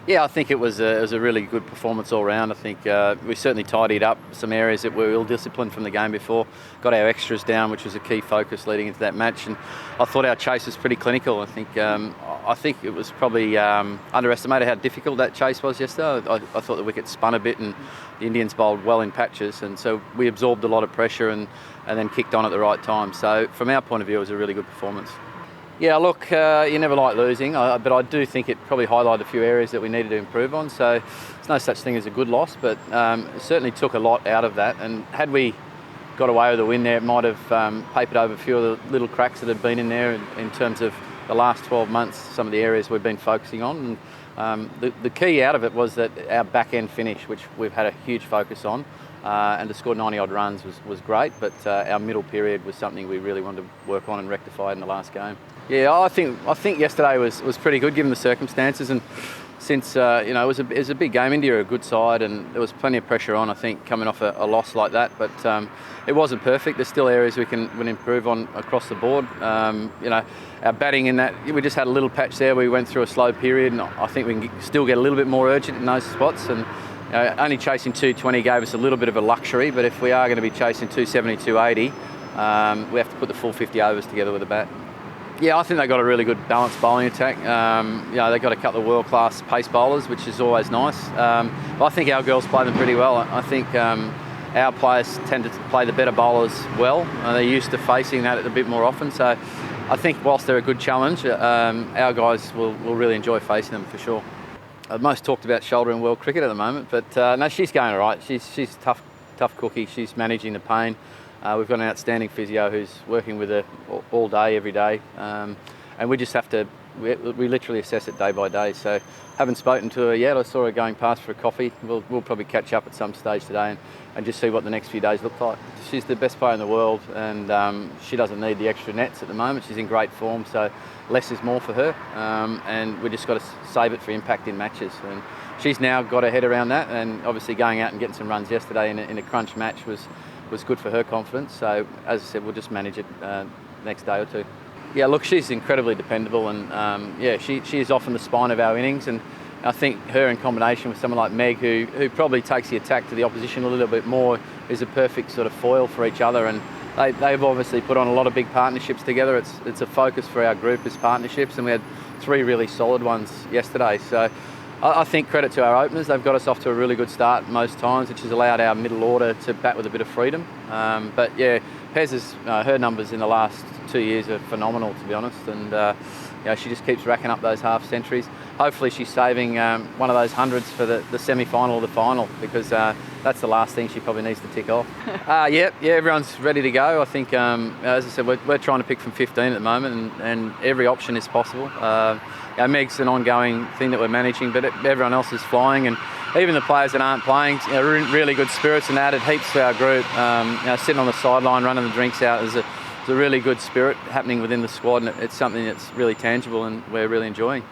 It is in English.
Yeah, I think it was a really good performance all round. I think we certainly tidied up some areas that were ill-disciplined from the game before, got our extras down, which was a key focus leading into that match, and I thought our chase was pretty clinical. I think it was probably underestimated how difficult that chase was yesterday. I thought the wicket spun a bit and the Indians bowled well in patches, and so we absorbed a lot of pressure and then kicked on at the right time. So from our point of view, it was a really good performance. Yeah, look, you never like losing, but I do think it probably highlighted a few areas that we needed to improve on. So there's no such thing as a good loss, but it certainly took a lot out of that. And had we got away with a win there, it might have papered over a few of the little cracks that had been in there in terms of the last 12 months, some of the areas we've been focusing on. And the key out of it was that our back-end finish, which we've had a huge focus on, and to score 90-odd runs was great, but our middle period was something we really wanted to work on and rectify in the last game. Yeah, I think yesterday was pretty good given the circumstances, and since it was a big game. India are a good side, and there was plenty of pressure on. I think coming off a loss like that, but it wasn't perfect. There's still areas we can improve on across the board. Our batting in that we just had a little patch there. We went through a slow period, and I think we can still get a little bit more urgent in those spots. And only chasing 220 gave us a little bit of a luxury, but if we are going to be chasing 270, 280, we have to put the full 50 overs together with a bat. Yeah, I think they got a really good balanced bowling attack. They got a couple of world-class pace bowlers, which is always nice. But I think our girls play them pretty well. I think our players tend to play the better bowlers well. They're used to facing that a bit more often. So I think whilst they're a good challenge, our guys will really enjoy facing them for sure. Most talked about shoulder in world cricket at the moment, but no, she's going all right. She's a tough cookie. She's managing the pain. We've got an outstanding physio who's working with her all day, every day, and we just have to, we literally assess it day by day. So haven't spoken to her yet. I saw her going past for a coffee. We'll probably catch up at some stage today and just see what the next few days look like. She's the best player in the world, and she doesn't need the extra nets at the moment. She's in great form, so less is more for her, and we just got to save it for impact in matches. And she's now got her head around that, and obviously going out and getting some runs yesterday in a crunch match was good for her confidence. So as I said, we'll just manage it next day or two. Yeah, look, she's incredibly dependable, and she is often the spine of our innings, and I think her in combination with someone like Meg, who probably takes the attack to the opposition a little bit more, is a perfect sort of foil for each other. And they've obviously put on a lot of big partnerships together. It's a focus for our group as partnerships, and we had 3 really solid ones yesterday. So I think credit to our openers. They've got us off to a really good start most times, which has allowed our middle order to bat with a bit of freedom. But yeah, Pez's, her numbers in the last 2 years are phenomenal, to be honest. And she just keeps racking up those half centuries. Hopefully she's saving one of those hundreds for the semi-final or the final, because that's the last thing she probably needs to tick off. Yeah, everyone's ready to go. I think, as I said, we're trying to pick from 15 at the moment, and every option is possible. Meg's an ongoing thing that we're managing, but everyone else is flying, and even the players that aren't playing are in really good spirits and added heaps to our group. Sitting on the sideline, running the drinks out, there's a really good spirit happening within the squad, and it's something that's really tangible and we're really enjoying.